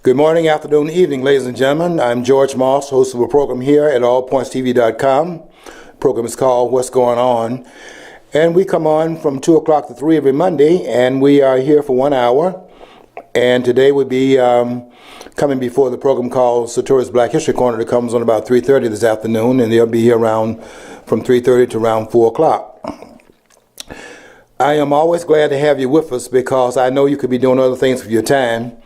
Good morning, afternoon, evening, ladies and gentlemen. I'm George Moss, host of a program here at allpointstv.com. The program is called What's Going On? And we come on from 2 o'clock to 3 every Monday, and we are here for 1 hour. And today we'll be coming before the program called Satura's Black History Corner that comes on about 3:30 this afternoon, and they'll be here around from 3:30 to around 4 o'clock. I am always glad to have you with us because I know you could be doing other things with your time.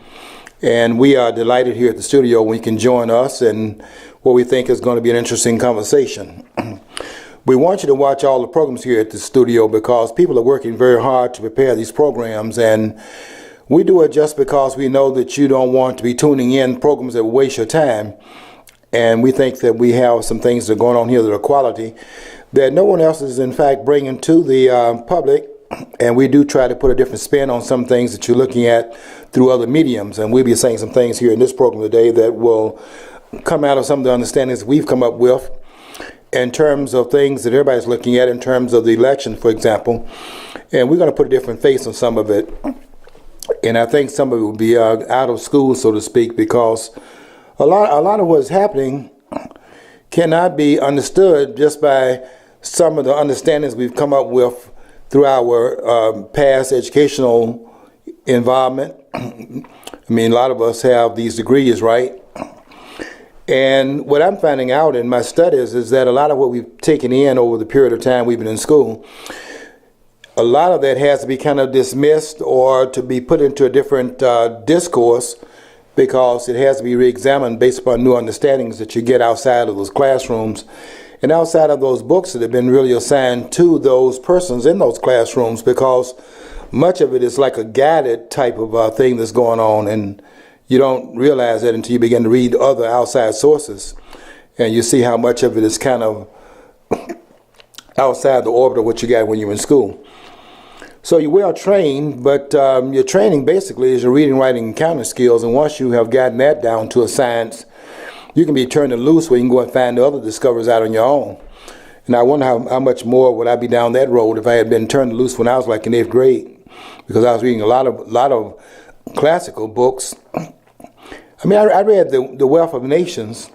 And we are delighted here at the studio when you can join us and what we think is going to be an interesting conversation. We want you to watch all the programs here at the studio because people are working very hard to prepare these programs, and we do it just because we know that you don't want to be tuning in programs that will waste your time. And we think that we have some things that are going on here that are quality that no one else is in fact bringing to the public. And we do try to put a different spin on some things that you're looking at through other mediums. And we'll be saying some things here in this program today that will come out of some of the understandings we've come up with in terms of things that everybody's looking at in terms of the election, for example. And we're going to put a different face on some of it. And I think some of it will be out of school, so to speak, because a lot of what's happening cannot be understood just by some of the understandings we've come up with through our past educational involvement. I mean, a lot of us have these degrees, right? And what I'm finding out in my studies is that a lot of what we've taken in over the period of time we've been in school, a lot of that has to be kind of dismissed or to be put into a different discourse because it has to be re-examined based upon new understandings that you get outside of those classrooms and outside of those books that have been really assigned to those persons in those classrooms, because much of it is like a guided type of thing that's going on, and you don't realize that until you begin to read other outside sources, and you see how much of it is kind of outside the orbit of what you got when you're in school. So you're well trained, but your training basically is your reading, writing, and counting skills, and once you have gotten that down to a science, you can be turning loose where you can go and find the other discoveries out on your own. And I wonder how much more would I be down that road if I had been turned loose when I was like in 8th grade, because I was reading a lot of classical books. I mean, I read the Wealth of Nations,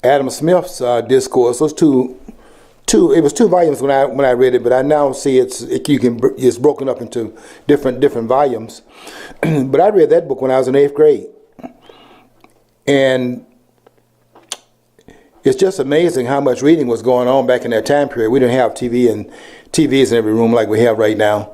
Adam Smith's discourse. Those it was 2 volumes when I read it, but I now see it's broken up into different volumes. But I read that book when I was in 8th grade. And it's just amazing how much reading was going on back in that time period. We didn't have TVs in every room like we have right now.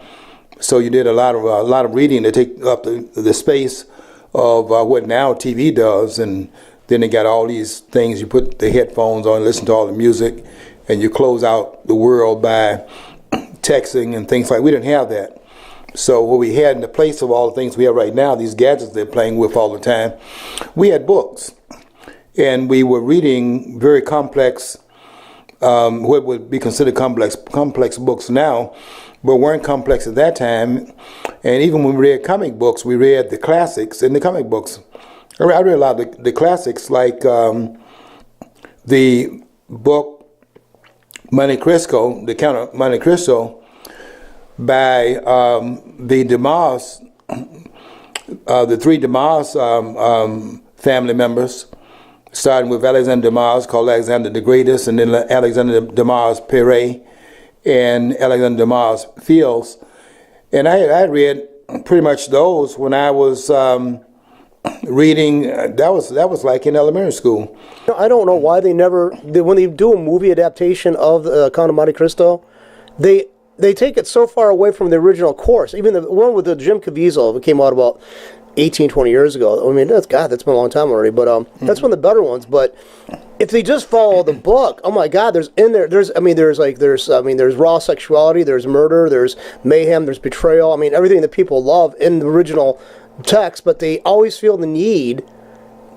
So you did a lot of reading to take up the space of what now TV does. And then they got all these things. You put the headphones on, listen to all the music, and you close out the world by texting and things like. We didn't have that. So what we had in the place of all the things we have right now, these gadgets they're playing with all the time, we had books. And we were reading very complex, what would be considered complex books now, but weren't complex at that time. And even when we read comic books, we read the classics in the comic books. I read a lot of the classics, like the book Monte Cristo, The Count of Monte Cristo, by the DeMars, the 3 DeMars family members, starting with Alexander DeMars, called Alexander the Greatest, and then Alexander DeMars Pere, and Alexander DeMars Fields. And I read pretty much those when I was reading. That was like in elementary school. I don't know why when they do a movie adaptation of the Count of Monte Cristo, they take it so far away from the original course. Even the one with the Jim Caviezel, it came out about 18, 20 years ago. I mean, that's been a long time already, but that's one of the better ones. But if they just follow the book, oh my God, there's raw sexuality, there's murder, there's mayhem, there's betrayal. I mean, everything that people love in the original text, but they always feel the need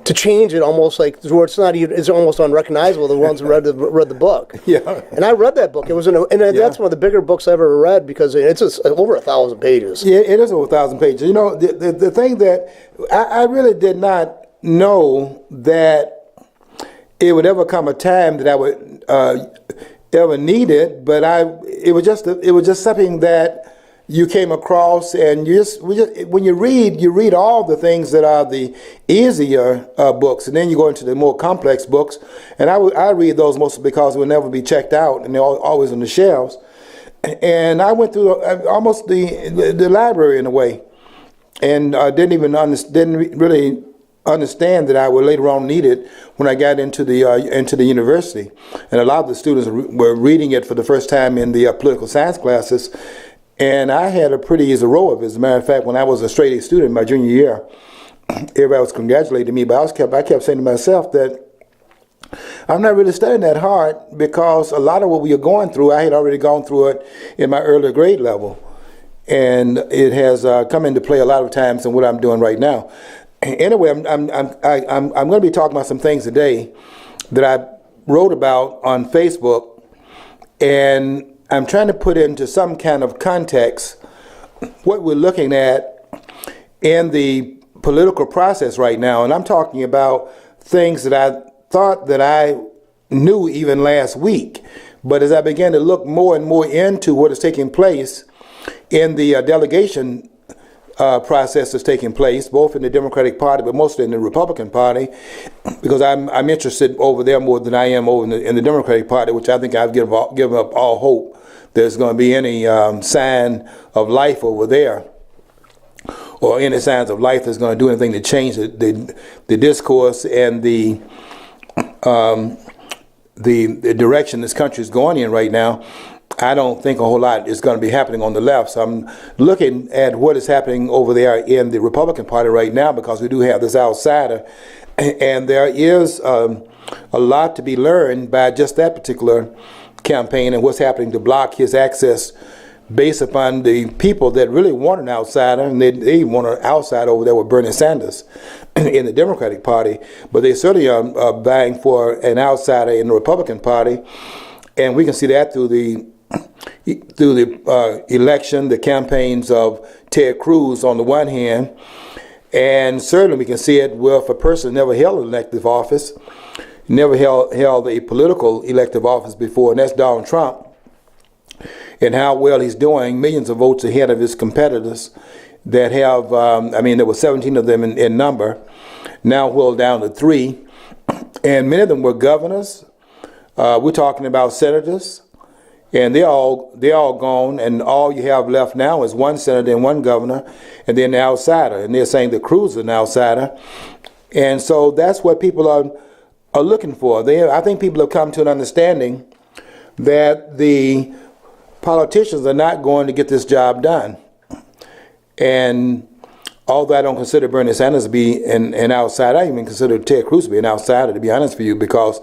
to change it almost like where it's almost unrecognizable. The ones who read the book. Yeah. And I read that book. It was that's one of the bigger books I ever read because it's just over 1,000 pages. Yeah, it is over 1,000 pages. You know, the thing that I really did not know that it would ever come a time that I would ever need it, but it was just something that you came across, and when you read all the things that are the easier books, and then you go into the more complex books, and I read those mostly because they will never be checked out, and they're always on the shelves. And I went through almost the library in a way, and didn't really understand that I would later on need it when I got into the university, and a lot of the students were reading it for the first time in the political science classes. And I had a pretty easy row of it. As a matter of fact, when I was a straight A student my junior year, everybody was congratulating me, but I kept saying to myself that I'm not really studying that hard, because a lot of what we are going through, I had already gone through it in my earlier grade level. And it has come into play a lot of times in what I'm doing right now. Anyway, I'm going to be talking about some things today that I wrote about on Facebook, and I'm trying to put into some kind of context what we're looking at in the political process right now. And I'm talking about things that I thought that I knew even last week. But as I began to look more and more into what is taking place in the delegation process that's taking place, both in the Democratic Party, but mostly in the Republican Party, because I'm interested over there more than I am over in the Democratic Party, which I think I've given up all hope there's going to be any sign of life over there, or any signs of life that's going to do anything to change the discourse and the direction this country is going in right now. I don't think a whole lot is going to be happening on the left. So I'm looking at what is happening over there in the Republican Party right now, because we do have this outsider, and there is a lot to be learned by just that particular campaign and what's happening to block his access, based upon the people that really want an outsider, and they want an outsider over there with Bernie Sanders in the Democratic Party, but they certainly are vying for an outsider in the Republican Party. And we can see that through the election, the campaigns of Ted Cruz on the one hand, and certainly we can see it with a person who never held an elective office, never held a political elective office before, and that's Donald Trump, and how well he's doing, millions of votes ahead of his competitors that have, there were 17 of them in number, now whittled down to 3, and many of them were governors. We're talking about senators, and they're all gone, and all you have left now is one senator and one governor, and then the outsider, and they're saying that Cruz is an outsider. And so that's what people are looking for. I think people have come to an understanding that the politicians are not going to get this job done. And although I don't consider Bernie Sanders to be an outsider, I even consider Ted Cruz to be an outsider, to be honest with you, because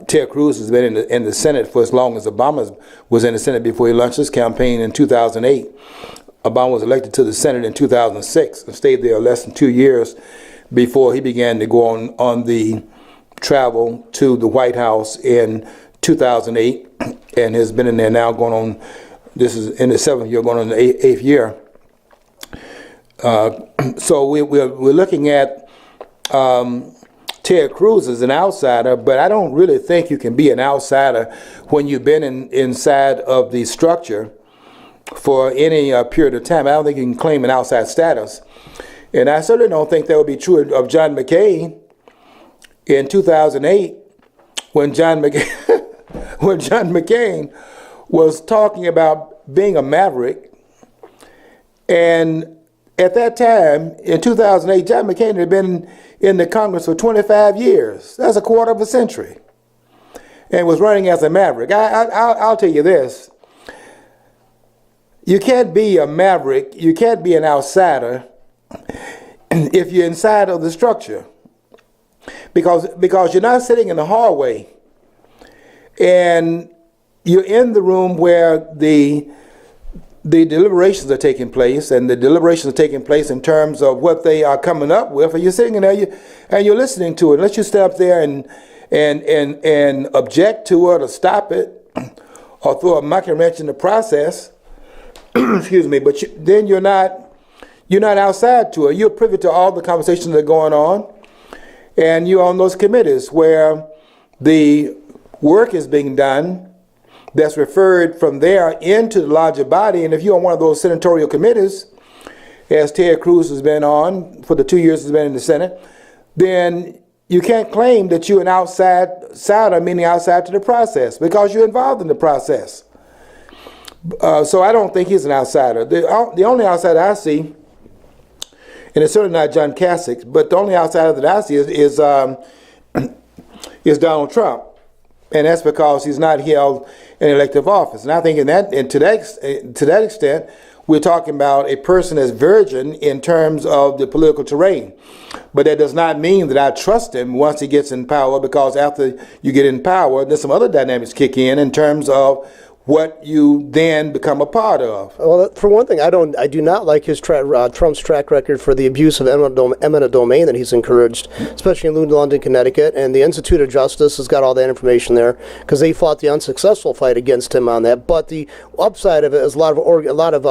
Ted Cruz has been in the Senate for as long as Obama was in the Senate before he launched his campaign in 2008. Obama was elected to the Senate in 2006 and stayed there less than 2 years before he began to go on the travel to the White House in 2008, and has been in there now going on, this is in the 7th year, going on the 8th year. So we're looking at Ted Cruz as an outsider, but I don't really think you can be an outsider when you've been inside of the structure for any period of time. I don't think you can claim an outside status. And I certainly don't think that would be true of John McCain in 2008, when John McCain was talking about being a maverick. And at that time, in 2008, John McCain had been in the Congress for 25 years. That's a quarter of a century. And was running as a maverick. I'll tell you this. You can't be a maverick, you can't be an outsider if you're inside of the structure. Because you're not sitting in the hallway and you're in the room where the deliberations are taking place, and the deliberations are taking place in terms of what they are coming up with, and you're sitting in there and you're listening to it. Unless you stay up there and object to it or stop it or throw a monkey wrench in the process, excuse me, but then you're not outside to it. You're privy to all the conversations that are going on, and you're on those committees where the work is being done that's referred from there into the larger body. And if you're on one of those senatorial committees, as Ted Cruz has been on for the 2 years he's been in the Senate, then you can't claim that you're an outsider, meaning outside to the process, because you're involved in the process. So I don't think he's an outsider. The only outsider I see, and it's certainly not John Kasich, but the only outsider that I see is Donald Trump, and that's because he's not held an elective office. And I think to that extent, we're talking about a person as virgin in terms of the political terrain. But that does not mean that I trust him once he gets in power, because after you get in power, then some other dynamics kick in terms of what you then become a part of. Well, for one thing, I do not like his Trump's track record for the abuse of eminent domain that he's encouraged, especially in London, Connecticut, and the Institute of Justice has got all that information there because they fought the unsuccessful fight against him on that. But the upside of it is a lot of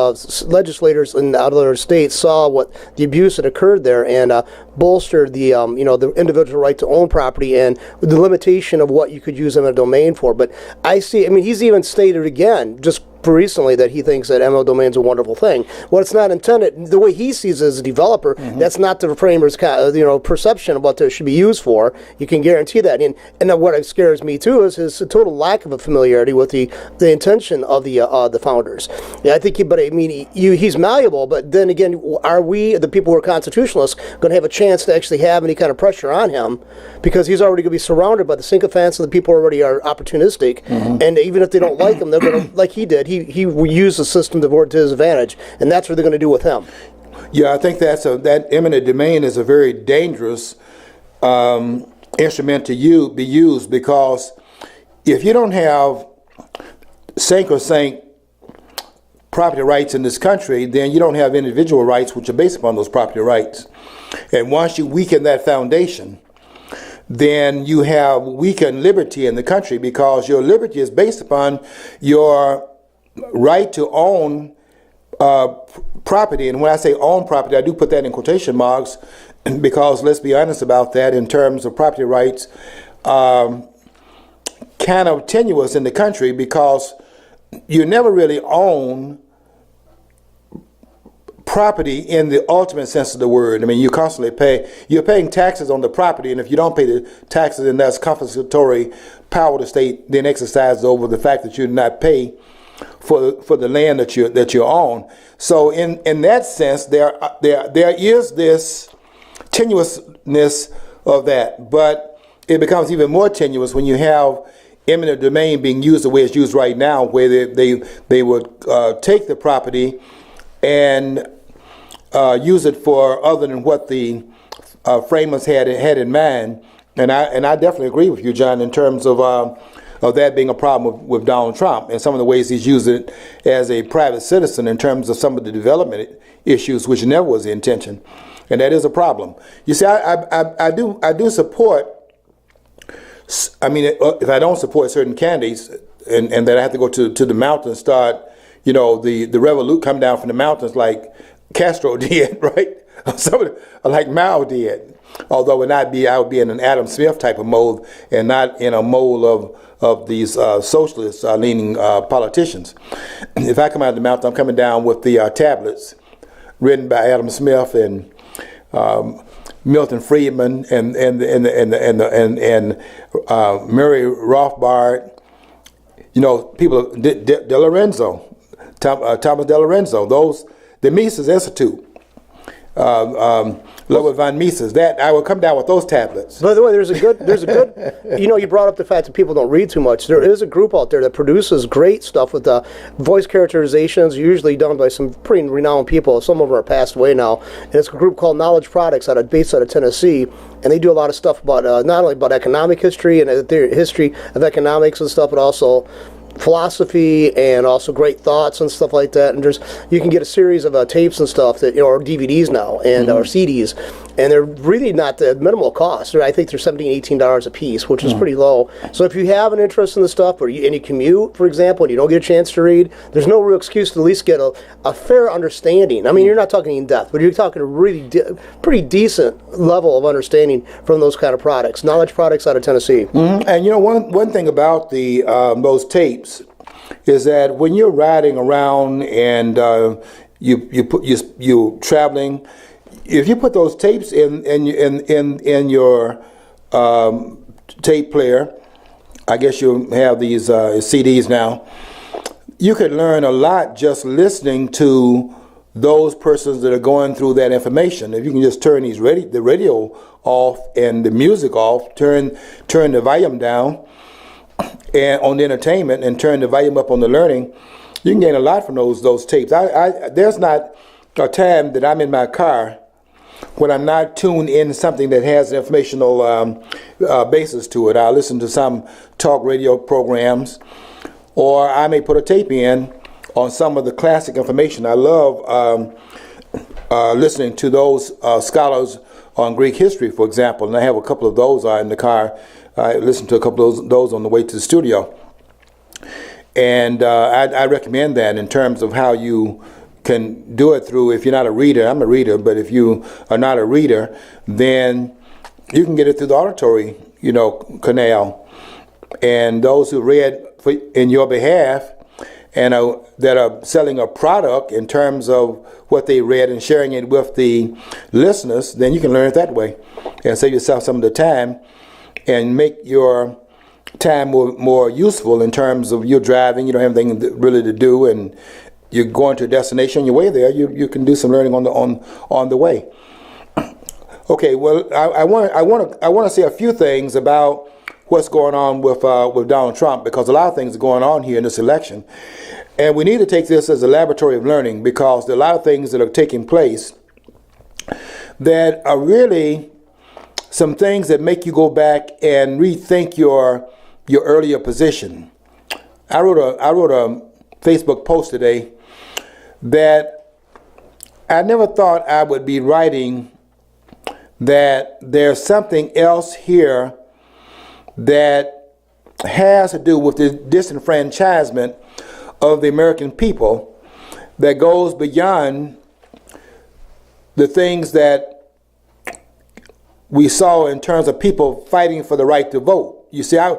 legislators in other states saw what the abuse that occurred there and bolstered the the individual right to own property and the limitation of what you could use eminent domain for. But he's even stated again just recently that he thinks that eminent domain is a wonderful thing. Well, it's not intended the way he sees it as a developer. That's not the framers' perception of what it should be used for. You can guarantee that. And what scares me too is his total lack of a familiarity with the intention of the founders. Yeah, I think, he's malleable. But then again, are we, the people who are constitutionalists, going to have a chance to actually have any kind of pressure on him? Because he's already going to be surrounded by the sycophants and the people who already are opportunistic. And even if they don't like him, they're going to, like he did. He used the system to work to his advantage, and that's what they're going to do with him. Yeah, I think that eminent domain is a very dangerous instrument to be used, because if you don't have sacrosanct property rights in this country, then you don't have individual rights which are based upon those property rights. And once you weaken that foundation, then you have weakened liberty in the country, because your liberty is based upon your right to own property. And when I say own property, I do put that in quotation marks, because let's be honest about that, in terms of property rights, kind of tenuous in the country, because you never really own property in the ultimate sense of the word. I mean, you constantly you're paying taxes on the property, and if you don't pay the taxes, then that's confiscatory power the state then exercises over the fact that you did not pay for the land that you own. So in that sense, there is this tenuousness of that, but it becomes even more tenuous when you have eminent domain being used the way it's used right now, where they would take the property and use it for other than what the framers had in mind. And I definitely agree with you, John, in terms of that being a problem with Donald Trump and some of the ways he's used it as a private citizen in terms of some of the development issues, which never was the intention, and that is a problem. You see, I do support. I mean, if I don't support certain candidates, and that I have to go to the mountains, start, the revolution come down from the mountains like Castro did, right? Like Mao did. Although I would be in an Adam Smith type of mold, and not in a mold of these socialist leaning politicians. If I come out of the mountain, I'm coming down with the tablets written by Adam Smith and Milton Friedman and Murray Rothbard. People De Lorenzo, Thomas De Lorenzo. The Mises Institute. Ludwig von Mises. That I will come down with those tablets. By the way, there's a good. You brought up the fact that people don't read too much. There is a group out there that produces great stuff with voice characterizations, usually done by some pretty renowned people. Some of them are passed away now. And it's a group called Knowledge Products based out of Tennessee, and they do a lot of stuff about not only about economic history and the history of economics and stuff, but also philosophy and also great thoughts and stuff like that. And you can get a series of tapes and stuff that or DVDs now and or CDs, and they're really not the minimal cost. I think they're $17, $18 a piece, which is pretty low. So if you have an interest in the stuff, or you commute, for example, and you don't get a chance to read, there's no real excuse to at least get a fair understanding. I mean, you're not talking in depth, but you're talking a really pretty decent level of understanding from those kind of products. Knowledge Products out of Tennessee. And one thing about those tapes, is that when you're riding around and you traveling, if you put those tapes in your tape player, I guess you have these CDs now. You could learn a lot just listening to those persons that are going through that information. If you can just turn the radio off and the music off, turn the volume down and on the entertainment and turn the volume up on the learning, you can gain a lot from those tapes. There's not a time that I'm in my car when I'm not tuned in something that has an informational basis to it. I'll listen to some talk radio programs, or I may put a tape in on some of the classic information. I love listening to those scholars on Greek history, for example, and I have a couple of those in the car. I listen to a couple of those on the way to the studio. And I recommend that in terms of how you can do it through, if you're not a reader, I'm a reader, but if you are not a reader, then you can get it through the auditory, canal. And those who read in your behalf and that are selling a product in terms of what they read and sharing it with the listeners, then you can learn it that way and save yourself some of the time and make your time more useful in terms of you're driving, you don't have anything really to do, and you're going to a destination. On your way there, you can do some learning on the way. Okay, well, I want to say a few things about what's going on with Donald Trump, because a lot of things are going on here in this election, and we need to take this as a laboratory of learning, because there are a lot of things that are taking place that are really some things that make you go back and rethink your earlier position. I wrote a Facebook post today that I never thought I would be writing, that there's something else here that has to do with the disenfranchisement of the American people that goes beyond the things that we saw in terms of people fighting for the right to vote. You see, I'm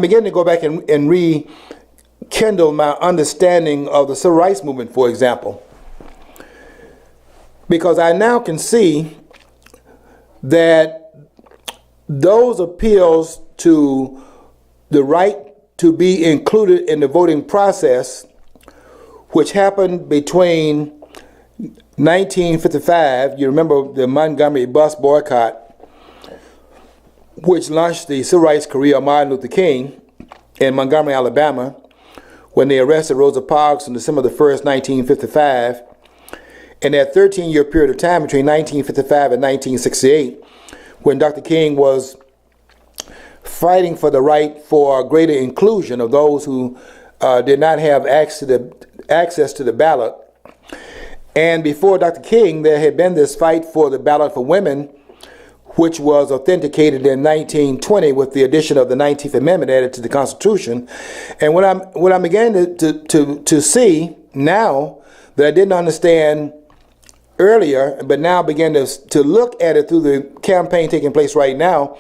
beginning to go back and rekindle my understanding of the civil rights movement, for example, because I now can see that those appeals to the right to be included in the voting process, which happened between 1955, you remember the Montgomery bus boycott, which launched the civil rights career of Martin Luther King in Montgomery, Alabama, when they arrested Rosa Parks on December the 1st, 1955. In that 13-year period of time between 1955 and 1968, when Dr. King was fighting for the right for greater inclusion of those who did not have access to the ballot. And before Dr. King, there had been this fight for the ballot for women, which was authenticated in 1920 with the addition of the 19th Amendment added to the Constitution. And what I'm beginning to see now that I didn't understand earlier, but now begin to look at it through the campaign taking place right now,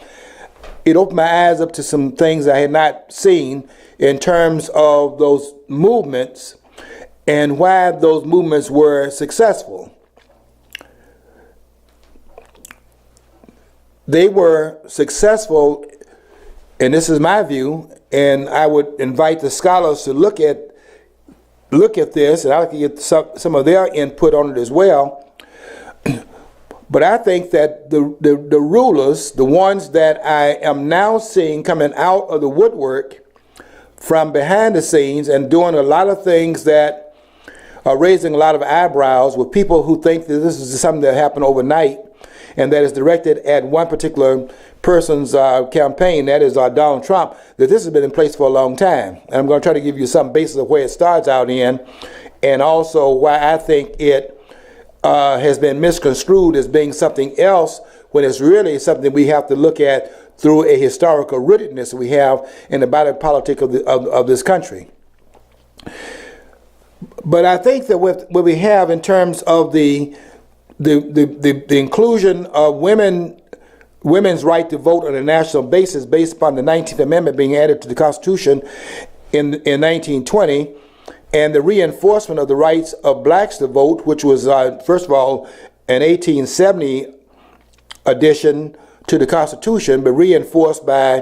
it opened my eyes up to some things I had not seen in terms of those movements and why those movements were successful. They were successful, and this is my view, and I would invite the scholars to look at this, and I'll get some of their input on it as well. But I think that the rulers, the ones that I am now seeing coming out of the woodwork from behind the scenes and doing a lot of things that are raising a lot of eyebrows with people who think that this is something that happened overnight and that is directed at one particular person's campaign, that is Donald Trump, that this has been in place for a long time. And I'm going to try to give you some basis of where it starts out in, and also why I think it has been misconstrued as being something else when it's really something we have to look at through a historical rootedness we have in the body politic of this country. But I think that what we have in terms of the inclusion of women's right to vote on a national basis based upon the 19th Amendment being added to the Constitution in 1920, and the reinforcement of the rights of blacks to vote, which was, first of all, an 1870 addition to the Constitution, but reinforced by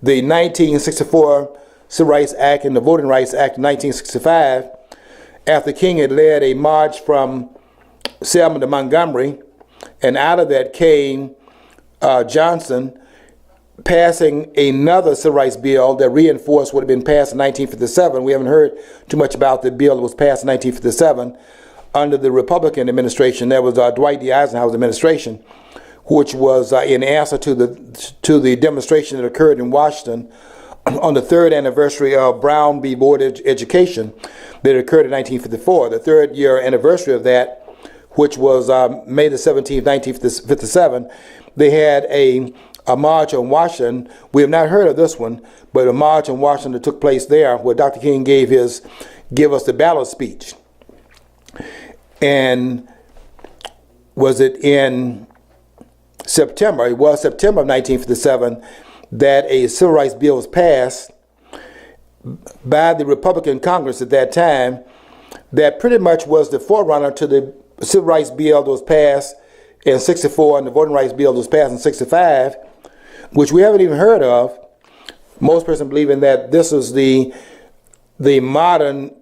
the 1964 Civil Rights Act and the Voting Rights Act of 1965, after King had led a march from Selma to Montgomery, and out of that came Johnson passing another civil rights bill that reinforced what had been passed in 1957. We haven't heard too much about the bill that was passed in 1957 under the Republican administration. That was Dwight D. Eisenhower's administration, which was in answer to the demonstration that occurred in Washington on the third anniversary of Brown v. Board of Education that occurred in 1954. The third year anniversary of that, which was May the 17th, 1957, they had a march on Washington. We have not heard of this one, but a march on Washington that took place there where Dr. King give us the ballot speech. And was it in September? It was September of 1957 that a civil rights bill was passed by the Republican Congress at that time that pretty much was the forerunner to the civil rights bill that was passed in 64 and the voting rights bill that was passed in 65, which we haven't even heard of. Most persons believing that this is the modern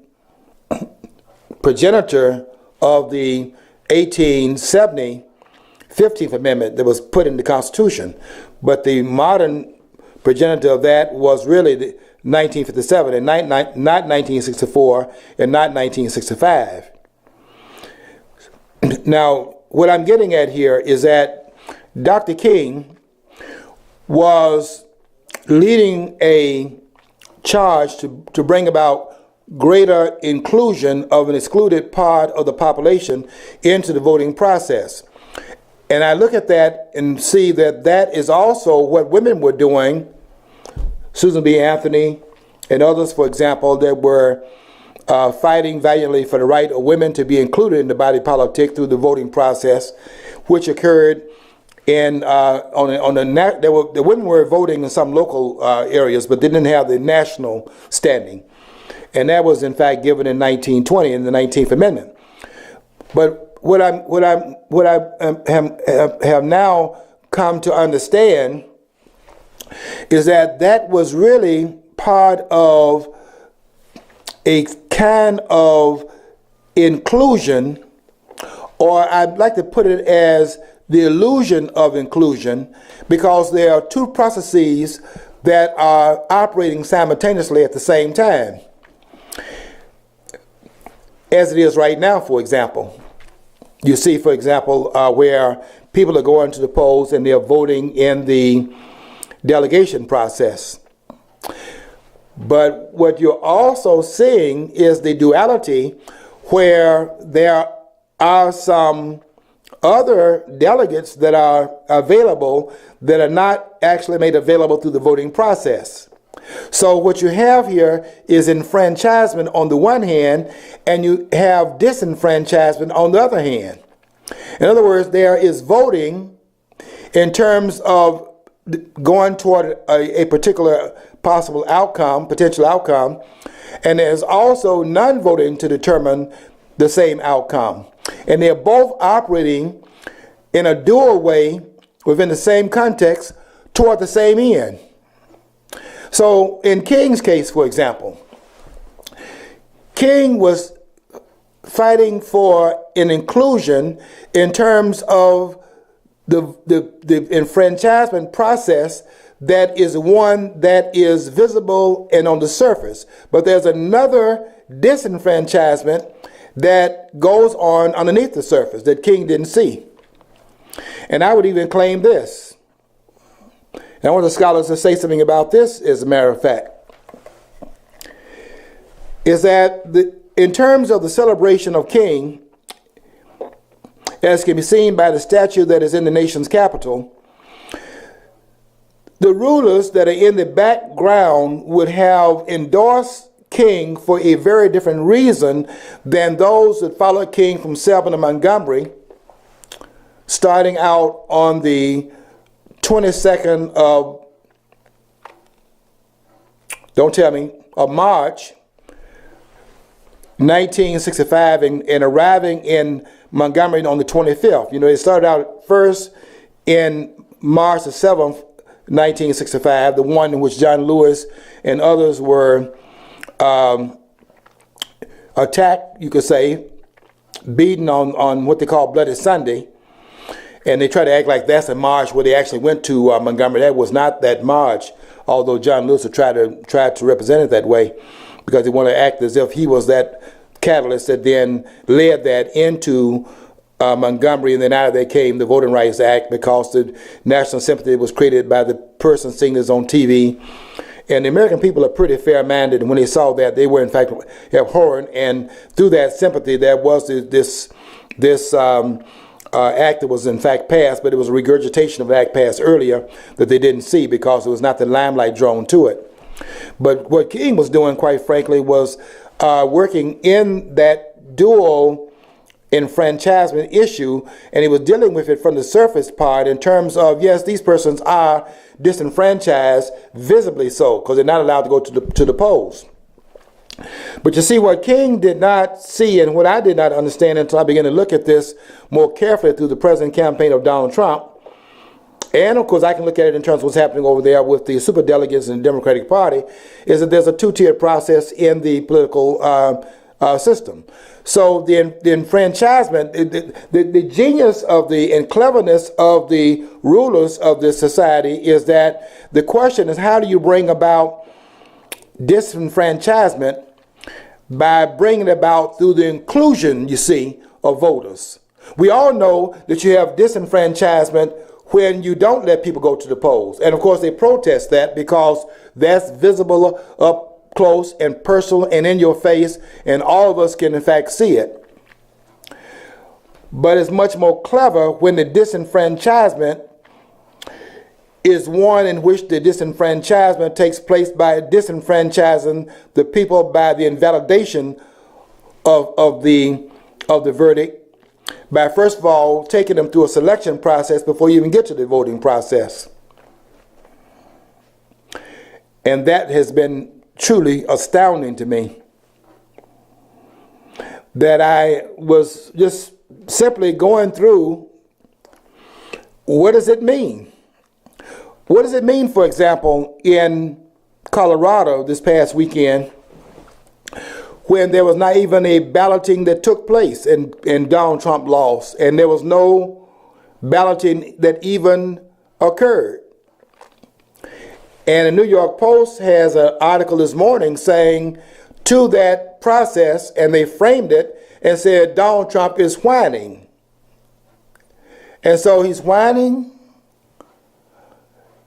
progenitor of the 1870 15th Amendment that was put in the Constitution. But the modern progenitor of that was really the 1957 and not 1964 and not 1965. Now, what I'm getting at here is that Dr. King was leading a charge to bring about greater inclusion of an excluded part of the population into the voting process. And I look at that and see that that is also what women were doing. Susan B. Anthony and others, for example, that were fighting valiantly for the right of women to be included in the body politic through the voting process, which occurred in the women were voting in some local areas, but they didn't have the national standing, and that was in fact given in 1920 in the 19th Amendment. But what I have now come to understand is that that was really part of a kind of inclusion, or I'd like to put it as the illusion of inclusion, because there are two processes that are operating simultaneously at the same time, as it is right now. For example, you see, for example, where people are going to the polls and they're voting in the delegation process. But what you're also seeing is the duality where there are some other delegates that are available that are not actually made available through the voting process. So what you have here is enfranchisement on the one hand, and you have disenfranchisement on the other hand. In other words, there is voting in terms of going toward a particular possible outcome, potential outcome, and there's also non-voting to determine the same outcome. And they're both operating in a dual way within the same context toward the same end. So in King's case, for example, King was fighting for an inclusion in terms of the enfranchisement process that is one that is visible and on the surface. But there's another disenfranchisement that goes on underneath the surface that King didn't see. And I would even claim this. And I want the scholars to say something about this, as a matter of fact, is that in terms of the celebration of King, as can be seen by the statue that is in the nation's capital, the rulers that are in the background would have endorsed King for a very different reason than those that followed King from Selma to Montgomery, starting out on the 22nd of don't tell me, of March 1965 and arriving in Montgomery on the 25th. You know, it started out first in March the 7th, 1965, the one in which John Lewis and others were attacked, you could say, beaten on what they call Bloody Sunday. And they try to act like that's a march where they actually went to Montgomery. That was not that march, although John Lewis tried to represent it that way, because they want to act as if he was that catalyst that then led that into Montgomery, and then out of there came the Voting Rights Act, because the national sympathy was created by the person seeing this on TV. And the American people are pretty fair-minded, and when they saw that, they were in fact abhorrent, and through that sympathy there was this act that was in fact passed, but it was a regurgitation of an act passed earlier that they didn't see because it was not the limelight drawn to it. But what King was doing, quite frankly, was working in that dual enfranchisement issue, and he was dealing with it from the surface part in terms of, yes, these persons are disenfranchised, visibly so, because they're not allowed to go to the polls. But you see, what King did not see, and what I did not understand until I began to look at this more carefully through the president campaign of Donald Trump, and of course I can look at it in terms of what's happening over there with the superdelegates in the Democratic Party, is that there's a two-tiered process in the political system. So the enfranchisement, the genius of and cleverness of the rulers of this society is that the question is, how do you bring about disenfranchisement? By bringing it about through the inclusion, you see, of voters. We all know that you have disenfranchisement when you don't let people go to the polls. And of course they protest that because that's visible up close and personal and in your face, and all of us can in fact see it. But it's much more clever when the disenfranchisement is one in which the disenfranchisement takes place by disenfranchising the people by the invalidation of the verdict, by first of all taking them through a selection process before you even get to the voting process. And that has been truly astounding to me, that I was just simply going through, what does it mean? What does it mean, for example, in Colorado this past weekend, when there was not even a balloting that took place and Donald Trump lost, and there was no balloting that even occurred? And the New York Post has an article this morning saying to that process, and they framed it and said Donald Trump is whining. And so he's whining.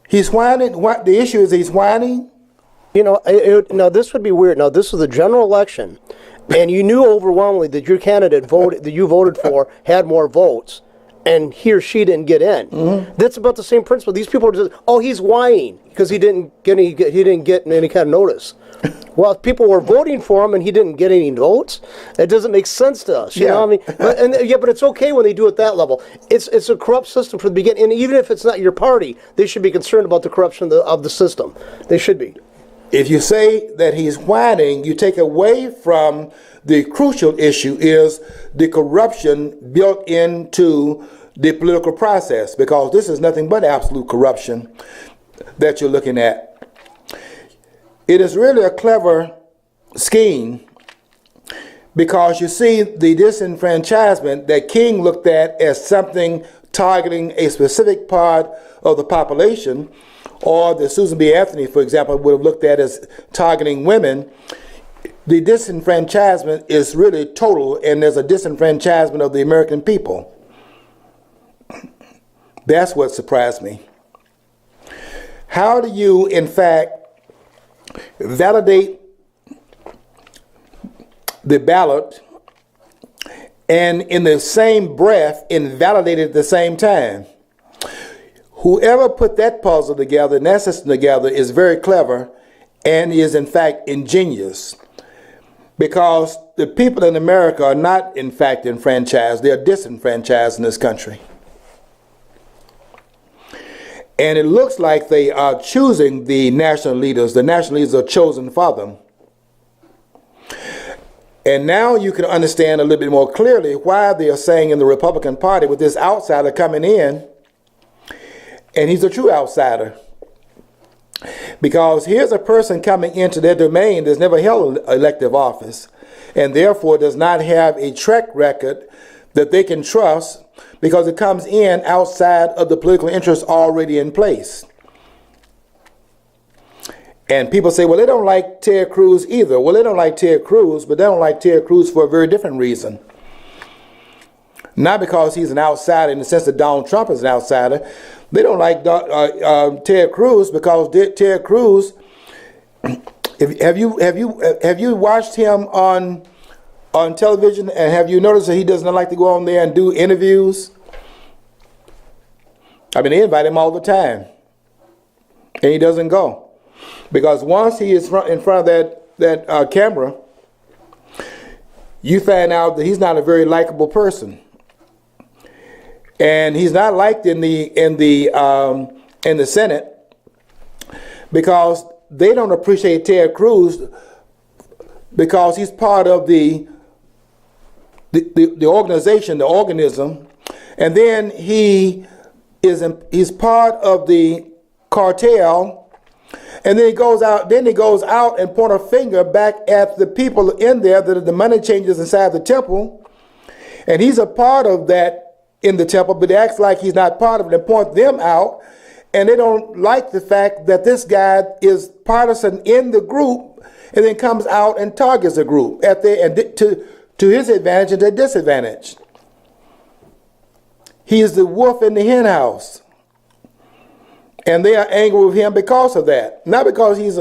He's whining. What the issue is, he's whining. You know, now this would be weird. Now this was a general election, and you knew overwhelmingly that your candidate that you voted for had more votes, and he or she didn't get in. Mm-hmm. That's about the same principle. These people are just, oh, he's whining because he didn't get any kind of notice. Well, if people were voting for him and he didn't get any votes, it doesn't make sense to us. You know what I mean? But it's okay when they do it that level. It's a corrupt system from the beginning, and even if it's not your party, they should be concerned about the corruption of the system. They should be. If you say that he's whining, you take away from the crucial issue is the corruption built into the political process, because this is nothing but absolute corruption that you're looking at. It is really a clever scheme, because you see the disenfranchisement that King looked at as something targeting a specific part of the population, or that Susan B. Anthony, for example, would have looked at as targeting women. The disenfranchisement is really total, and there's a disenfranchisement of the American people. That's what surprised me. How do you, in fact, validate the ballot and in the same breath invalidate it at the same time? Whoever put that puzzle together and that system together is very clever and is in fact ingenious, because the people in America are not in fact enfranchised, they are disenfranchised in this country. And it looks like they are choosing the national leaders. The national leaders are chosen for them. And now you can understand a little bit more clearly why they are saying in the Republican Party with this outsider coming in, and he's a true outsider. Because here's a person coming into their domain that's never held elective office, and therefore does not have a track record that they can trust, because it comes in outside of the political interests already in place. And people say, well, they don't like Ted Cruz either. Well, they don't like Ted Cruz, but they don't like Ted Cruz for a very different reason. Not because he's an outsider in the sense that Donald Trump is an outsider. They don't like Ted Cruz because Ted Cruz, have you watched him on television, and have you noticed that he doesn't like to go on there and do interviews? I mean, they invite him all the time, and he doesn't go. Because once he is in front of that camera, you find out that he's not a very likable person, and he's not liked in the Senate, because they don't appreciate Ted Cruz because he's part of the organization, the organism, and then he's part of the cartel. And then he goes out and point a finger back at the people in there that are the money changers inside the temple. And he's a part of that in the temple, but he acts like he's not part of it and point them out. And they don't like the fact that this guy is partisan in the group and then comes out and targets the group to his advantage and their disadvantage. He is the wolf in the hen house. And they are angry with him because of that. Not because he's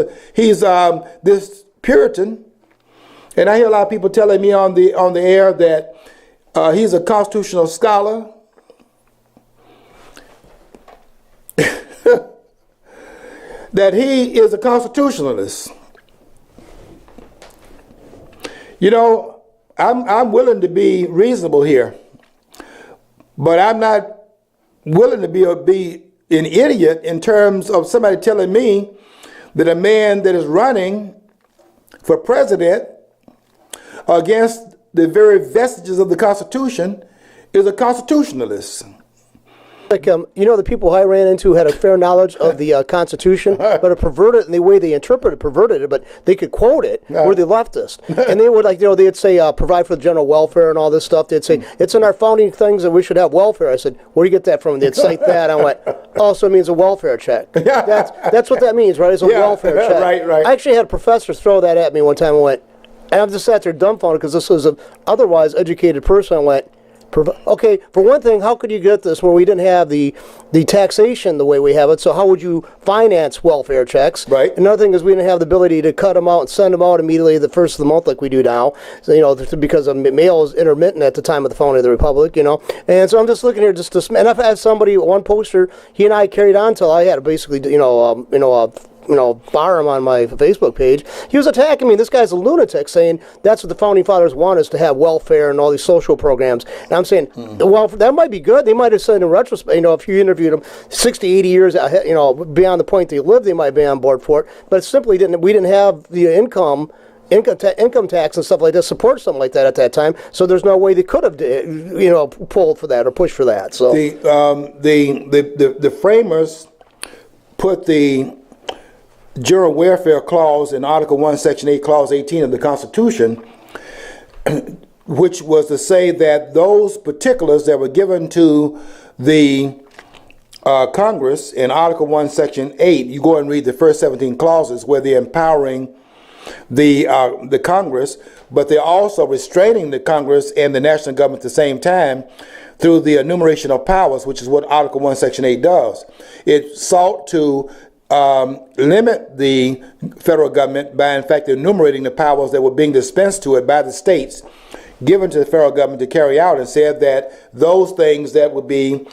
this Puritan. And I hear a lot of people telling me on the air that he's a constitutional scholar. That he is a constitutionalist. You know, I'm willing to be reasonable here, but I'm not willing to be an idiot in terms of somebody telling me that a man that is running for president against the very vestiges of the Constitution is a constitutionalist. Like, the people I ran into had a fair knowledge of the Constitution, but it perverted it in the way they perverted it, but they could quote it, were the leftist. And they would, they'd say, provide for the general welfare and all this stuff. They'd say, it's in our founding things that we should have welfare. I said, where do you get that from? They'd cite that. I went, oh, so it means a welfare check. That's what that means, right? It's a welfare check. Right. I actually had a professor throw that at me one time. I went, and I just sat there dumbfounded because this was an otherwise educated person. I went, okay, for one thing, how could you get this when we didn't have the taxation the way we have it? So how would you finance welfare checks? Right. Another thing is we didn't have the ability to cut them out and send them out immediately the first of the month like we do now. So, because mail is intermittent at the time of the founding of the republic. And so I'm just looking here and I've had somebody, one poster, he and I carried on until I had to basically, bar him on my Facebook page. He was attacking me. This guy's a lunatic, saying that's what the founding fathers want, is to have welfare and all these social programs. And I'm saying, well, that might be good. They might have said in retrospect, if you interviewed them 60, 80 years, beyond the point they lived, they might be on board for it. But it simply we didn't have the income tax and stuff like that, support something like that at that time. So there's no way they could have, pulled for that or pushed for that. So the framers put the General Welfare Clause in Article 1, Section 8, Clause 18 of the Constitution, which was to say that those particulars that were given to the Congress in Article 1, Section 8, you go and read the first 17 clauses where they're empowering the Congress, but they're also restraining the Congress and the national government at the same time through the enumeration of powers, which is what Article 1, Section 8 does. It sought to limit the federal government by, in fact, enumerating the powers that were being dispensed to it by the states, given to the federal government to carry out, and said that those things that would be in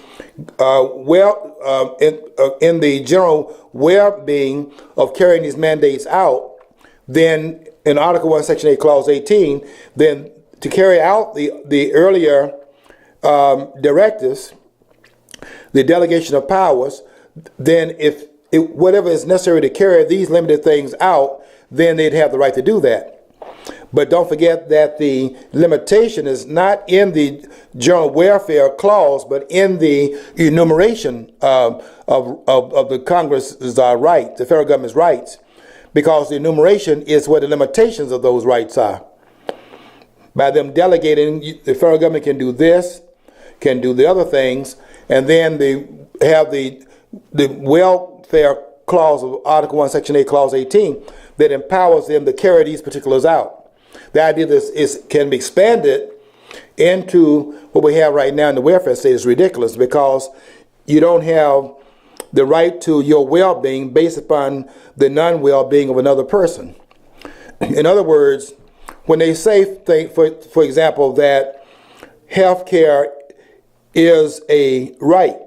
the general well-being of carrying these mandates out, then in Article 1, Section 8, Clause 18, then to carry out the earlier directives, the delegation of powers, then if whatever is necessary to carry these limited things out, then they'd have the right to do that. But don't forget that the limitation is not in the general welfare clause, but in the enumeration of the Congress's rights, the federal government's rights, because the enumeration is where the limitations of those rights are. By them delegating, the federal government can do this, can do the other things, and then they have the welfare clause of Article 1, Section 8, Clause 18, that empowers them to carry these particulars out. The idea that can be expanded into what we have right now in the welfare state is ridiculous, because you don't have the right to your well-being based upon the non-well-being of another person. In other words, when they say, for example, that health care is a right,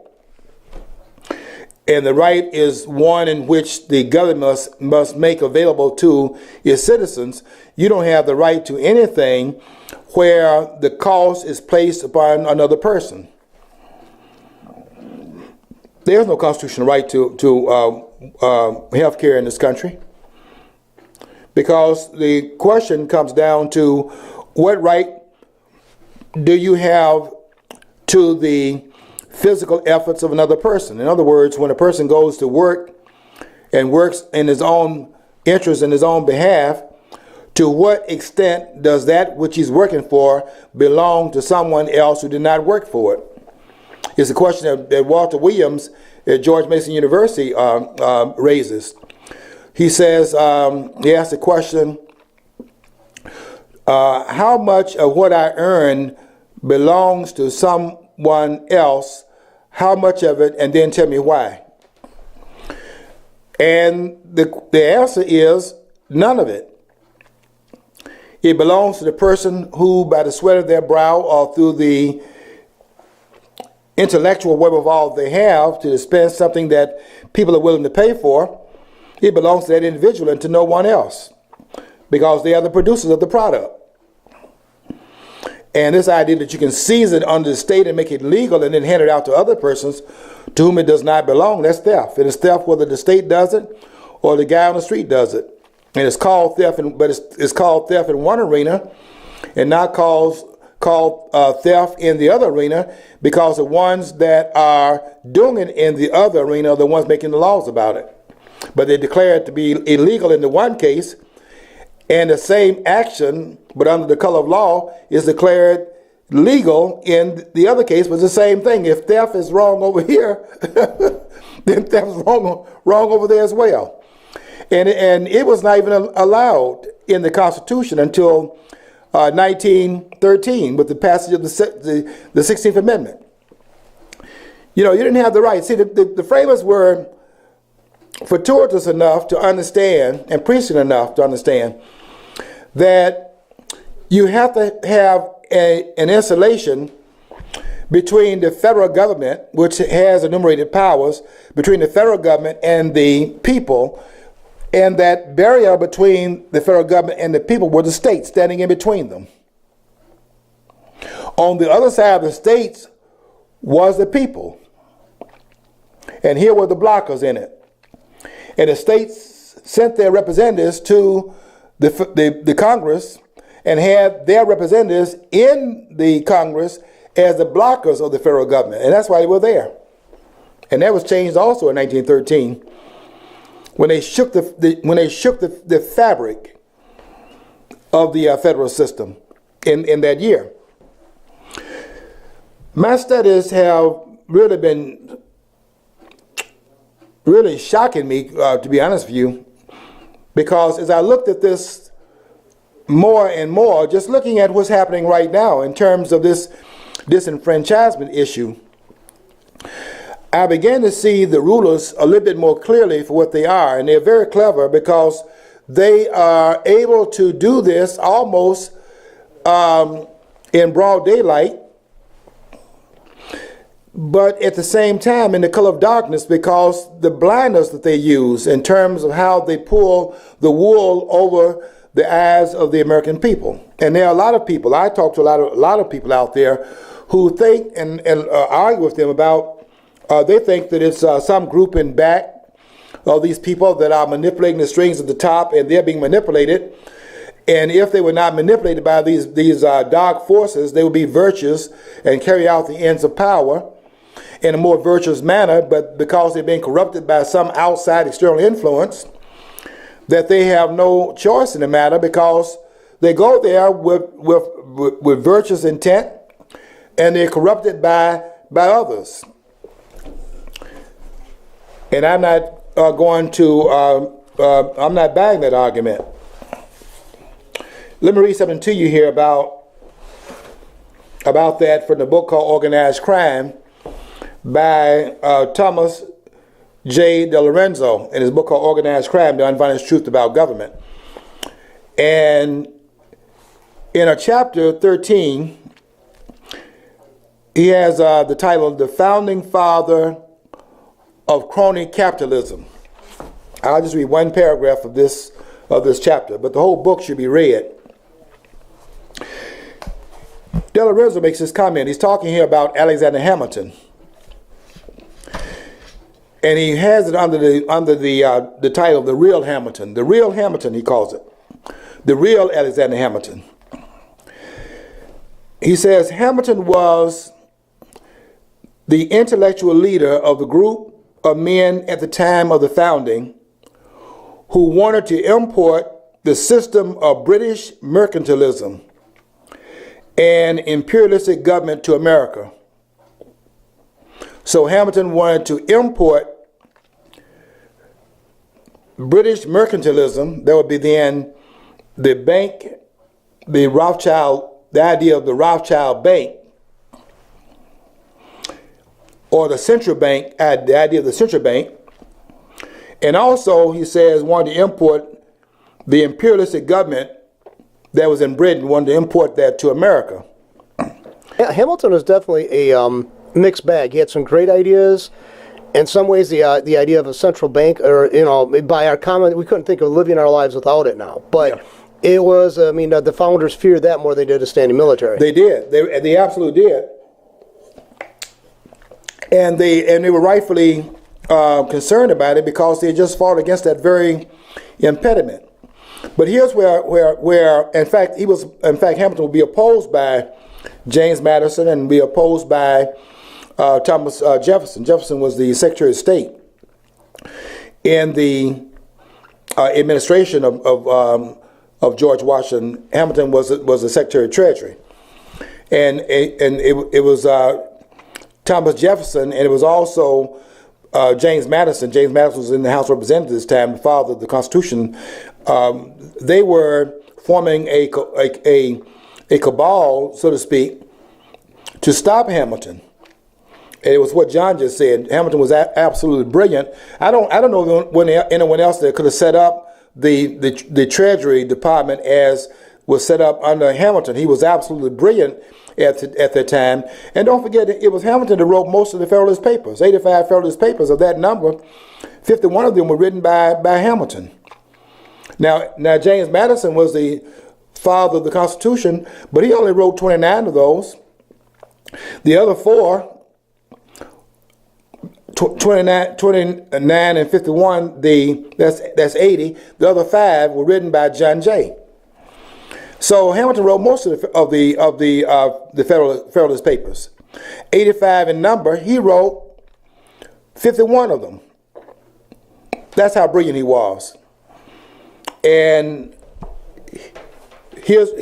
and the right is one in which the government must make available to its citizens, you don't have the right to anything where the cost is placed upon another person. There's no constitutional right to health care in this country, because the question comes down to what right do you have to the physical efforts of another person. In other words, when a person goes to work and works in his own interest, in his own behalf, to what extent does that which he's working for belong to someone else who did not work for it? It's a question that Walter Williams at George Mason University raises. He says, he asks the question, how much of what I earn belongs to someone else, how much of it, and then tell me why. And the answer is none of it. It belongs to the person who, by the sweat of their brow or through the intellectual wherewithal they have to dispense something that people are willing to pay for, it belongs to that individual and to no one else, because they are the producers of the product. And this idea that you can seize it under the state and make it legal and then hand it out to other persons to whom it does not belong, that's theft. It is theft whether the state does it or the guy on the street does it. And it's called theft, but it's called theft in one arena and not called theft in the other arena, because the ones that are doing it in the other arena are the ones making the laws about it. But they declare it to be illegal in the one case, and the same action, but under the color of law, is declared legal in the other case, but it's the same thing. If theft is wrong over here, then theft is wrong over there as well. And it was not even allowed in the Constitution until 1913 with the passage of the 16th Amendment. You didn't have the right. See, the framers were fortuitous enough to understand and prescient enough to understand that you have to have an insulation between the federal government, which has enumerated powers, between the federal government and the people, and that barrier between the federal government and the people were the states standing in between them. On the other side of the states was the people, and here were the blockers in it. And the states sent their representatives to the Congress and had their representatives in the Congress as the blockers of the federal government. And that's why they were there. And that was changed also in 1913 when they shook the fabric of the federal system in that year. My studies have really been shocking me, to be honest with you, because as I looked at this more and more, just looking at what's happening right now in terms of this disenfranchisement issue, I began to see the rulers a little bit more clearly for what they are. And they're very clever because they are able to do this almost in broad daylight, but at the same time in the color of darkness, because the blindness that they use in terms of how they pull the wool over the eyes of the American people. And there are a lot of people, I talk to a lot of people out there who think and argue with them about They think that it's some group in back of these people that are manipulating the strings at the top, and they're being manipulated. And if they were not manipulated by these dark forces, they would be virtuous and carry out the ends of power in a more virtuous manner. But because they're being corrupted by some outside external influence, that they have no choice in the matter, because they go there with virtuous intent, and they're corrupted by others. And I'm not I'm not buying that argument. Let me read something to you here about that from the book called Organized Crime by Thomas J. DeLorenzo, in his book called Organized Crime, The Unvarnished Truth About Government. And in chapter 13, he has the title, The Founding Father of Crony Capitalism. I'll just read one paragraph of this chapter, but the whole book should be read. DeLorenzo makes this comment. He's talking here about Alexander Hamilton, and he has it under the title, The Real Hamilton. The Real Hamilton, he calls it. The real Alexander Hamilton. He says Hamilton was the intellectual leader of the group of men at the time of the founding who wanted to import the system of British mercantilism and imperialistic government to America. So Hamilton wanted to import British mercantilism. That would be then the bank, the idea of the Rothschild Bank, or the central bank, the idea of the central bank. And also, he says, wanted to import the imperialistic government that was in Britain, wanted to import that to America. Yeah, Hamilton was definitely a mixed bag. He had some great ideas. In some ways, the idea of a central bank, or by our common, we couldn't think of living our lives without it now. But it was, the founders feared that more than they did a standing military. They did. They absolutely did. And they were rightfully concerned about it, because they just fought against that very impediment. But here's where in fact Hamilton would be opposed by James Madison and be opposed by Thomas Jefferson. Jefferson was the Secretary of State in the administration of George Washington. Hamilton was the Secretary of Treasury, and it was Thomas Jefferson, and it was also James Madison. James Madison was in the House of Representatives this time, the father of the Constitution. They were forming a cabal, so to speak, to stop Hamilton. And it was what John just said. Hamilton was absolutely brilliant. I don't know anyone else that could have set up the Treasury Department as was set up under Hamilton. He was absolutely brilliant at that time. And don't forget, it was Hamilton that wrote most of the Federalist Papers. 85 Federalist Papers. Of that number, 51 of them were written by Hamilton. Now James Madison was the father of the Constitution, but he only wrote 29 of those. The other four, 29 and 51, that's 80. The other 5 were written by John Jay. So Hamilton wrote most of the Federalist Papers. 85 in number, he wrote 51 of them. That's how brilliant he was. And his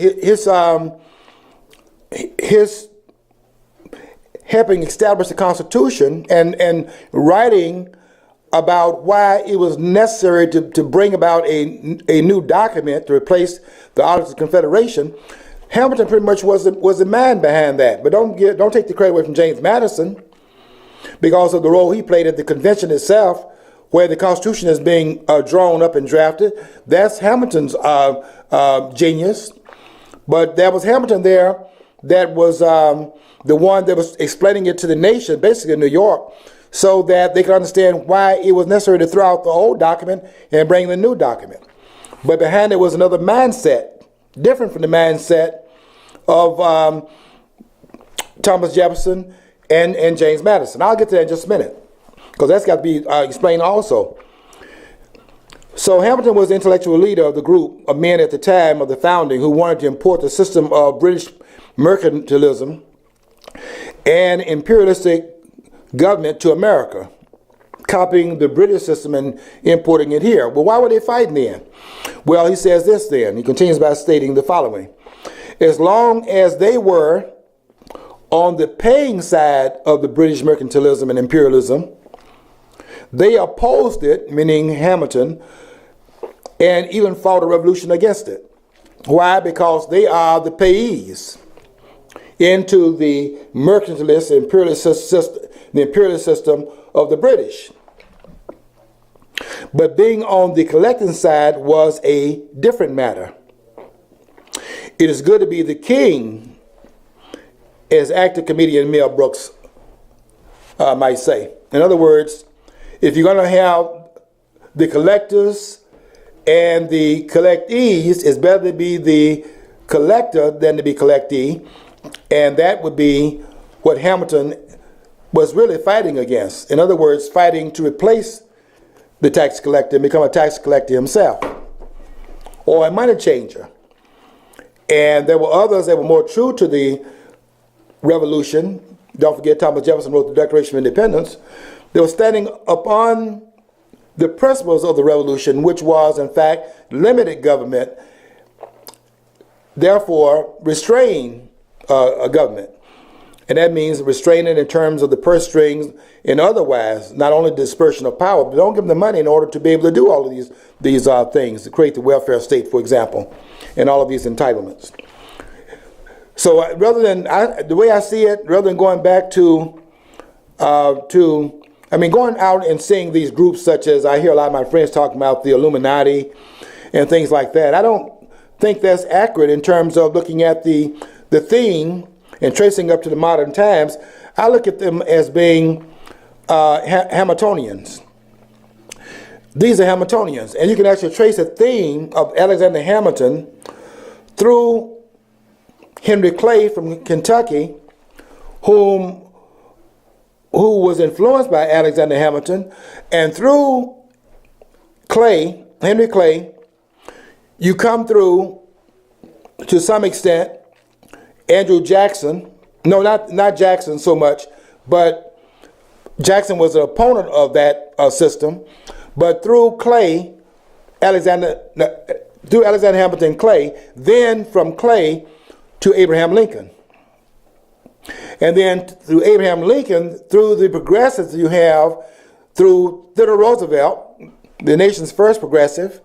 helping establish the Constitution and writing about why it was necessary to bring about a new document to replace the Articles of Confederation. Hamilton pretty much was the man behind that. But don't take the credit away from James Madison, because of the role he played at the convention itself, where the Constitution is being drawn up and drafted. That's Hamilton's genius. But there was Hamilton there that was the one that was explaining it to the nation, basically in New York, so that they could understand why it was necessary to throw out the old document and bring the new document. But behind it was another mindset, different from the mindset of Thomas Jefferson and James Madison. I'll get to that in just a minute, because that's got to be explained also. So Hamilton was the intellectual leader of the group of men at the time of the founding who wanted to import the system of British mercantilism and imperialistic government to America, copying the British system and importing it here. Well, why were they fighting then? Well, he says this then. He continues by stating the following. As long as they were on the paying side of the British mercantilism and imperialism, they opposed it, meaning Hamilton, and even fought a revolution against it. Why? Because they are the payees into the mercantilist imperialist system of the British. But being on the collecting side was a different matter. It is good to be the king, as actor comedian Mel Brooks might say. In other words, if you're going to have the collectors and the collectees, it's better to be the collector than to be collectee. And that would be what Hamilton was really fighting against. In other words, fighting to replace the tax collector and become a tax collector himself, or a money changer. And there were others that were more true to the revolution. Don't forget, Thomas Jefferson wrote the Declaration of Independence. They were standing upon the principles of the revolution, which was, in fact, limited government, therefore restrain a government. And that means restraining in terms of the purse strings and otherwise, not only dispersion of power, but don't give them the money in order to be able to do all of these things, to create the welfare state, for example, and all of these entitlements. So the way I see it, rather than going back going out and seeing these groups such as I hear a lot of my friends talking about the Illuminati and things like that, I don't think that's accurate in terms of looking at the theme and tracing up to the modern times. I look at them as being Hamiltonians. These are Hamiltonians, and you can actually trace a theme of Alexander Hamilton through Henry Clay from Kentucky, who was influenced by Alexander Hamilton, and through Henry Clay, you come through, to some extent, Andrew Jackson. No, not Jackson so much, but Jackson was an opponent of that system. But through Alexander Hamilton Clay, then from Clay to Abraham Lincoln. And then through Abraham Lincoln, through the progressives you have, through Theodore Roosevelt, the nation's first progressive,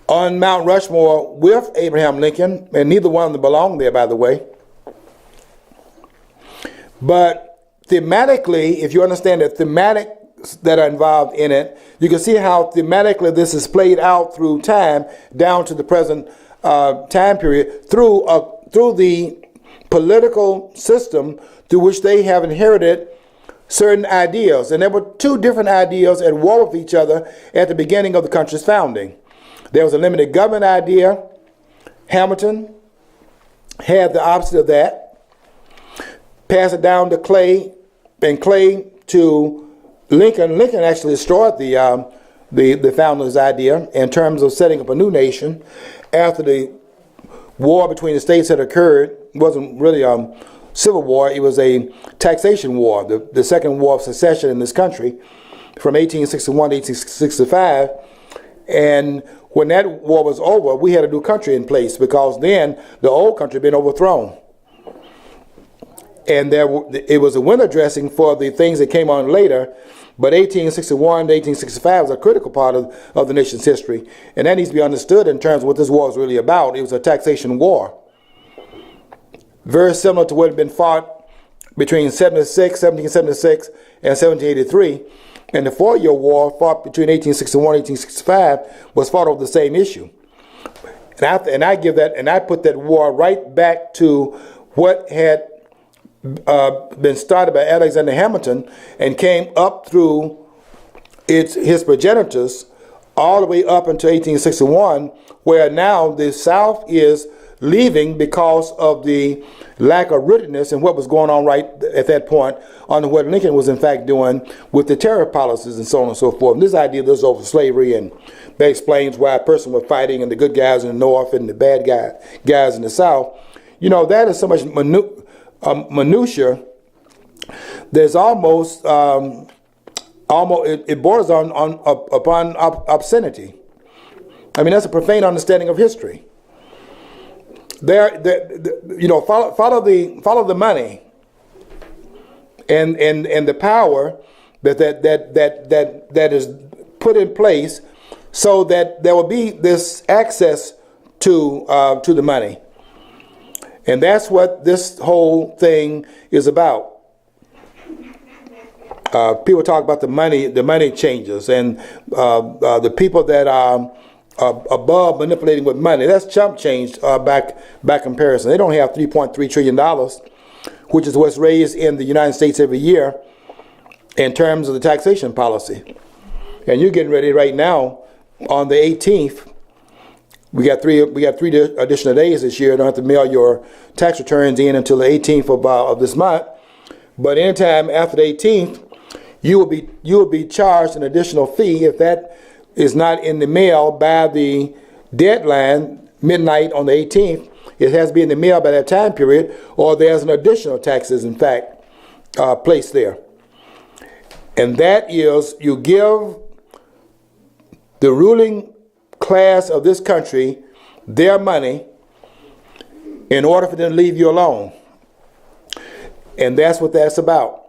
on Mount Rushmore with Abraham Lincoln, and neither one of them belonged there, by the way. But thematically, if you understand the thematics that are involved in it, you can see how thematically this is played out through time, down to the present time period, through the political system through which they have inherited certain ideas. And there were two different ideas at war with each other at the beginning of the country's founding. There was a limited government idea. Hamilton had the opposite of that. Passed it down to Clay, and Clay to Lincoln. Lincoln actually destroyed the founder's idea in terms of setting up a new nation after the war between the states had occurred. It wasn't really a civil war. It was a taxation war, the second war of secession in this country from 1861 to 1865. And when that war was over, we had a new country in place, because then the old country had been overthrown. And it was a window dressing for the things that came on later. But 1861 to 1865 was a critical part of the nation's history. And that needs to be understood in terms of what this war was really about. It was a taxation war. Very similar to what had been fought between 1776 and 1783. And the 4-year war fought between 1861 and 1865 was fought over the same issue. And I put that war right back to what had been started by Alexander Hamilton and came up through his progenitors all the way up until 1861, where now the South is leaving because of the lack of rootedness and what was going on right at that point on what Lincoln was in fact doing with the tariff policies and so on and so forth. And this idea this over slavery, and that explains why a person was fighting and the good guys in the North and the bad guys in the South. That is so much minutia. There's almost it borders upon obscenity. I mean, that's a profane understanding of history. Follow the money and the power that is put in place, so that there will be this access to the money, and that's what this whole thing is about. People talk about the money changers, and the people that are above manipulating with money. That's chump change back comparison. They don't have $3.3 trillion, which is what's raised in the United States every year in terms of the taxation policy. And you're getting ready right now on the 18th. We got three additional days this year. You don't have to mail your tax returns in until the 18th of this month. But anytime after the 18th, you will be charged an additional fee if that is not in the mail by the deadline, midnight on the 18th. It has to be in the mail by that time period, or there's an additional taxes, in fact, placed there. And that is, you give the ruling class of this country their money in order for them to leave you alone. And that's what that's about.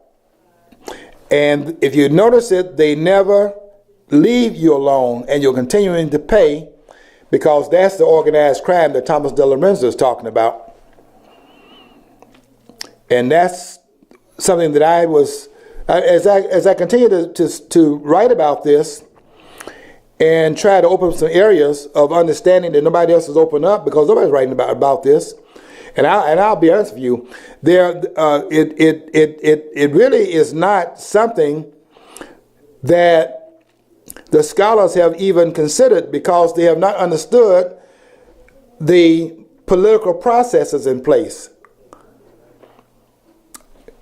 And if you notice it, they never leave you alone, and you're continuing to pay, because that's the organized crime that Thomas De Lorenzo is talking about. And that's something that as I continue to write about this and try to open up some areas of understanding that nobody else has opened up, because nobody's writing about this. And I'll be honest with you, it really is not something that the scholars have even considered, because they have not understood the political processes in place.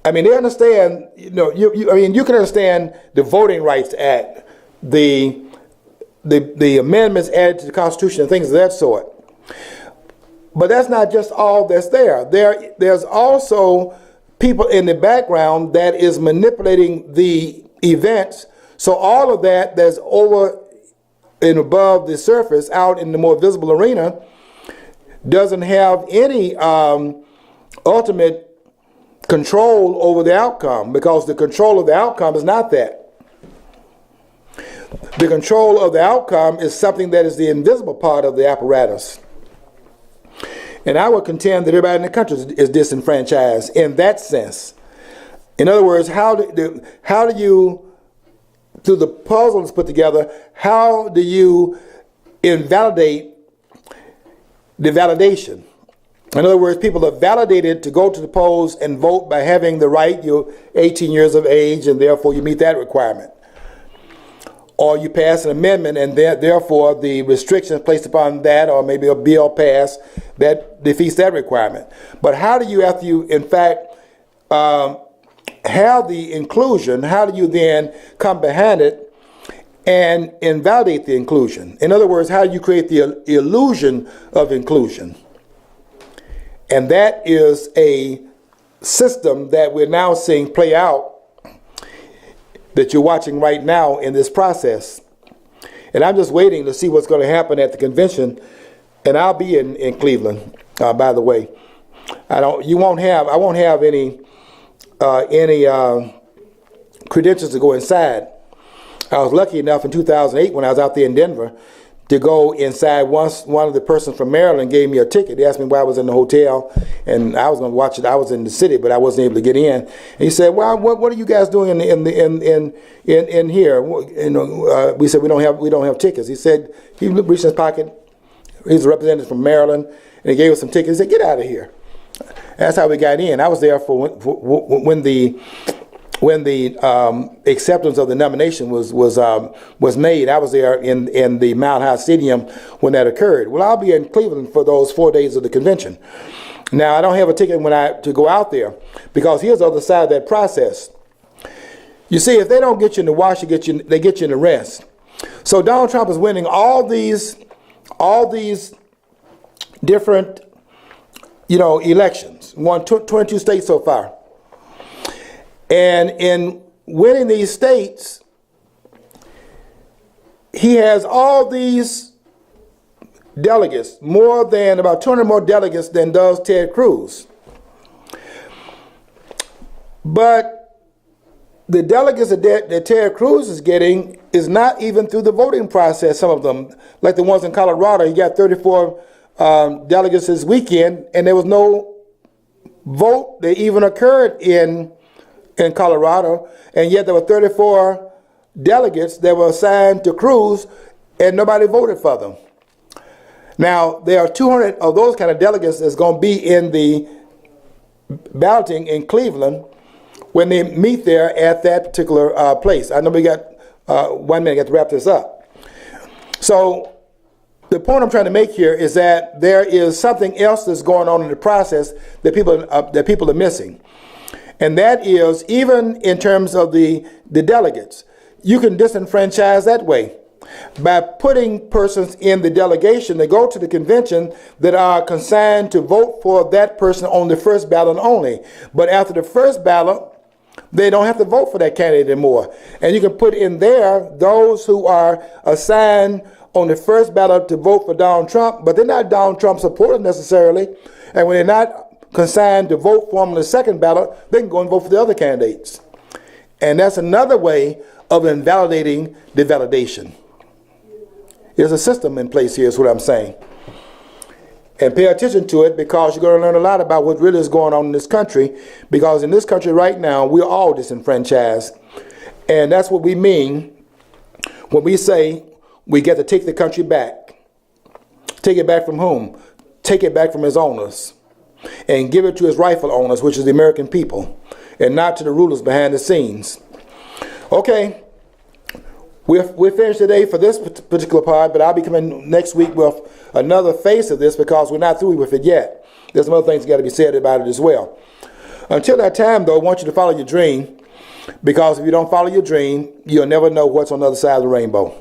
I mean, they understand, you can understand the Voting Rights Act, the amendments added to the Constitution and things of that sort. But that's not just all that's there. There's also people in the background that is manipulating the events. So all of that's over and above the surface, out in the more visible arena, doesn't have any ultimate control over the outcome, because the control of the outcome is not that. The control of the outcome is something that is the invisible part of the apparatus. And I would contend that everybody in the country is disenfranchised in that sense. In other words, how do you, through the puzzle that's put together, how do you invalidate the validation? In other words, people are validated to go to the polls and vote by having the right. You're 18 years of age, and therefore you meet that requirement. Or you pass an amendment, and therefore the restrictions placed upon that, or maybe a bill passed, that defeats that requirement. But how do you, after you, in fact, have the inclusion, how do you then come behind it and invalidate the inclusion? In other words, how do you create the illusion of inclusion? And that is a system that we're now seeing play out, that you're watching right now in this process. And I'm just waiting to see what's going to happen at the convention. And I'll be in Cleveland, by the way. I won't have any credentials to go inside. I was lucky enough in 2008 when I was out there in Denver to go inside. Once one of the persons from Maryland gave me a ticket. They asked me why I was in the hotel, and I was going to watch it. I was in the city, but I wasn't able to get in. And he said, "Well, what are you guys doing in here?" We said we don't have tickets. He said, he reached in his pocket. He's a representative from Maryland, and he gave us some tickets. He said, "Get out of here." That's how we got in. I was there for when the acceptance of the nomination was made. I was there in the Mile High Stadium when that occurred. Well, I'll be in Cleveland for those 4 days of the convention. Now, I don't have a ticket to go out there, because here's the other side of that process. You see, if they don't get you in the wash, they get you in the rinse. So Donald Trump is winning all these different, elections. Won 22 states so far. And in winning these states, he has all these delegates, more than about 200 more delegates than does Ted Cruz. But the delegates that Ted Cruz is getting is not even through the voting process, some of them. Like the ones in Colorado, he got 34 delegates this weekend, and there was no vote that even occurred in Colorado, and yet there were 34 delegates that were assigned to Cruz, and nobody voted for them. Now, there are 200 of those kind of delegates that's going to be in the balloting in Cleveland when they meet there at that particular place. I know we got 1 minute to wrap this up. So the point I'm trying to make here is that there is something else that's going on in the process that people are missing. And that is, even in terms of the delegates, you can disenfranchise that way by putting persons in the delegation that go to the convention that are consigned to vote for that person on the first ballot only. But after the first ballot, they don't have to vote for that candidate anymore. And you can put in there those who are assigned on the first ballot to vote for Donald Trump, but they're not Donald Trump supporters necessarily. And when they're not consigned to vote for him on the second ballot, they can go and vote for the other candidates. And that's another way of invalidating the validation. There's a system in place here, is what I'm saying. And pay attention to it, because you're going to learn a lot about what really is going on in this country, because in this country right now, we're all disenfranchised. And that's what we mean when we say we get to take the country back. Take it back from whom? Take it back from its owners and give it to its rightful owners, which is the American people, and not to the rulers behind the scenes. Okay. We're finished today for this particular part, but I'll be coming next week with another face of this, because we're not through with it yet. There's some other things got to be said about it as well. Until that time, though, I want you to follow your dream, because if you don't follow your dream, you'll never know what's on the other side of the rainbow.